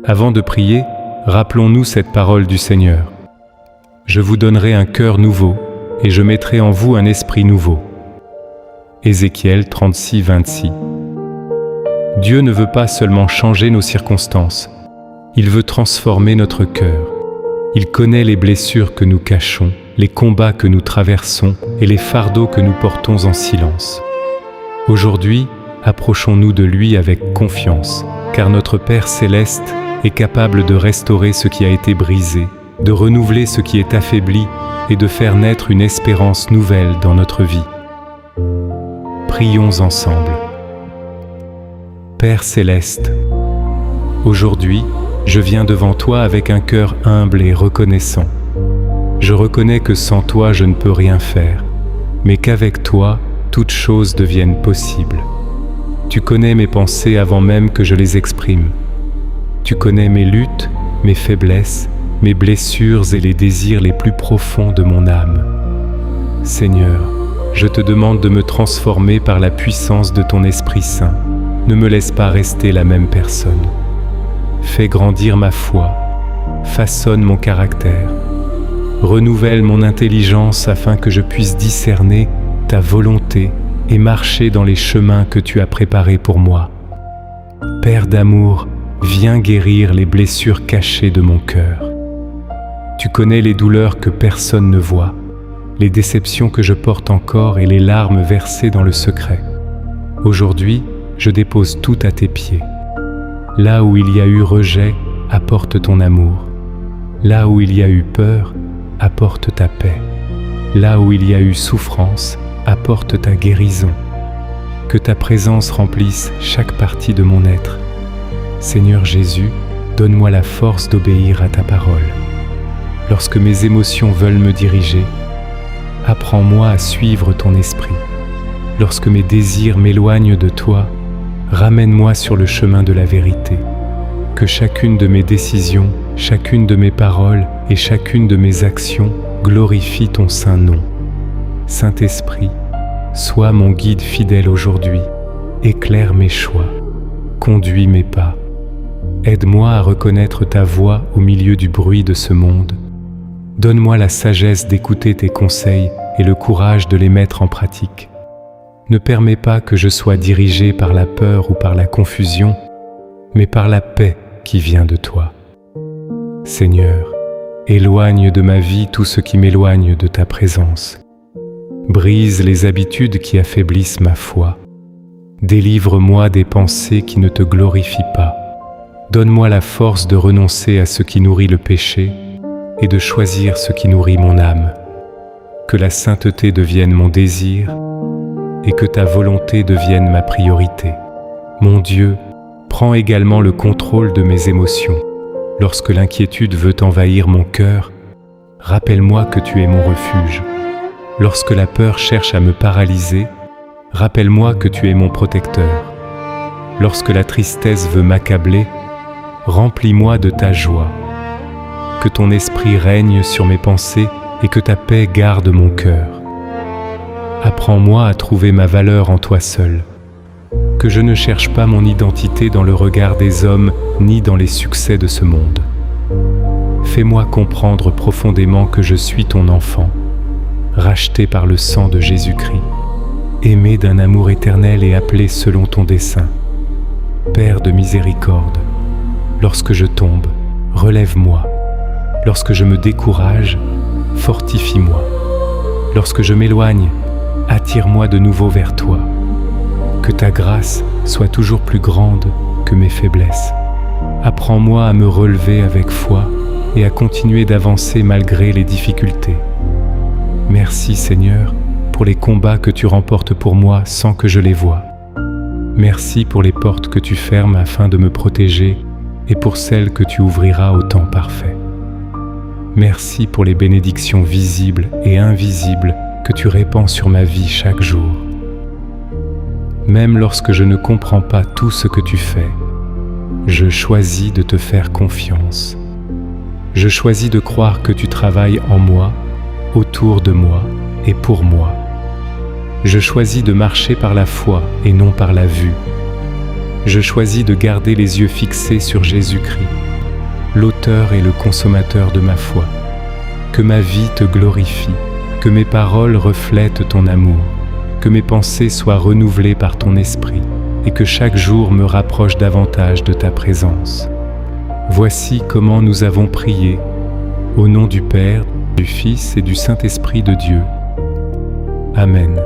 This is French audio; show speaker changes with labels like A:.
A: Avant de prier, rappelons-nous cette parole du Seigneur. Je vous donnerai un cœur nouveau et je mettrai en vous un esprit nouveau. Ézéchiel 36, 26. Dieu ne veut pas seulement changer nos circonstances, il veut transformer notre cœur. Il connaît les blessures que nous cachons, les combats que nous traversons et les fardeaux que nous portons en silence. Aujourd'hui, approchons-nous de lui avec confiance, car notre Père céleste est capable de restaurer ce qui a été brisé, de renouveler ce qui est affaibli et de faire naître une espérance nouvelle dans notre vie. Prions ensemble. Père céleste, aujourd'hui, je viens devant toi avec un cœur humble et reconnaissant. Je reconnais que sans toi, je ne peux rien faire, mais qu'avec toi, toutes choses deviennent possibles. Tu connais mes pensées avant même que je les exprime. Tu connais mes luttes, mes faiblesses, mes blessures et les désirs les plus profonds de mon âme. Seigneur, je te demande de me transformer par la puissance de ton Esprit Saint. Ne me laisse pas rester la même personne. Fais grandir ma foi, façonne mon caractère, renouvelle mon intelligence afin que je puisse discerner ta volonté et marcher dans les chemins que tu as préparés pour moi. Père d'amour, viens guérir les blessures cachées de mon cœur. Tu connais les douleurs que personne ne voit, les déceptions que je porte encore et les larmes versées dans le secret. Aujourd'hui, je dépose tout à tes pieds. Là où il y a eu rejet, apporte ton amour. Là où il y a eu peur, apporte ta paix. Là où il y a eu souffrance, apporte ta guérison. Que ta présence remplisse chaque partie de mon être. Seigneur Jésus, donne-moi la force d'obéir à ta parole. Lorsque mes émotions veulent me diriger, apprends-moi à suivre ton esprit. Lorsque mes désirs m'éloignent de toi, ramène-moi sur le chemin de la vérité. Que chacune de mes décisions, chacune de mes paroles et chacune de mes actions glorifie ton saint nom. Saint-Esprit, sois mon guide fidèle aujourd'hui, éclaire mes choix, conduis mes pas. Aide-moi à reconnaître ta voix au milieu du bruit de ce monde. Donne-moi la sagesse d'écouter tes conseils et le courage de les mettre en pratique. Ne permets pas que je sois dirigé par la peur ou par la confusion, mais par la paix qui vient de toi. Seigneur, éloigne de ma vie tout ce qui m'éloigne de ta présence. Brise les habitudes qui affaiblissent ma foi. Délivre-moi des pensées qui ne te glorifient pas. Donne-moi la force de renoncer à ce qui nourrit le péché et de choisir ce qui nourrit mon âme. Que la sainteté devienne mon désir et que ta volonté devienne ma priorité. Mon Dieu, prends également le contrôle de mes émotions. Lorsque l'inquiétude veut envahir mon cœur, rappelle-moi que tu es mon refuge. Lorsque la peur cherche à me paralyser, rappelle-moi que tu es mon protecteur. Lorsque la tristesse veut m'accabler, remplis-moi de ta joie. Que ton esprit règne sur mes pensées et que ta paix garde mon cœur. Apprends-moi à trouver ma valeur en toi seul. Que je ne cherche pas mon identité dans le regard des hommes ni dans les succès de ce monde. Fais-moi comprendre profondément que je suis ton enfant, racheté par le sang de Jésus-Christ, aimé d'un amour éternel et appelé selon ton dessein. Père de miséricorde, lorsque je tombe, relève-moi. Lorsque je me décourage, fortifie-moi. Lorsque je m'éloigne, attire-moi de nouveau vers toi. Que ta grâce soit toujours plus grande que mes faiblesses. Apprends-moi à me relever avec foi et à continuer d'avancer malgré les difficultés. Merci Seigneur pour les combats que tu remportes pour moi sans que je les voie. Merci pour les portes que tu fermes afin de me protéger et pour celles que tu ouvriras au temps parfait. Merci pour les bénédictions visibles et invisibles que tu répands sur ma vie chaque jour. Même lorsque je ne comprends pas tout ce que tu fais, je choisis de te faire confiance. Je choisis de croire que tu travailles en moi, autour de moi et pour moi. Je choisis de marcher par la foi et non par la vue. Je choisis de garder les yeux fixés sur Jésus-Christ l'auteur et le consommateur de ma foi. Que ma vie te glorifie, que mes paroles reflètent ton amour, que mes pensées soient renouvelées par ton esprit et que chaque jour me rapproche davantage de ta présence. Voici comment nous avons prié, au nom du Père, du Fils et du Saint-Esprit de Dieu. Amen.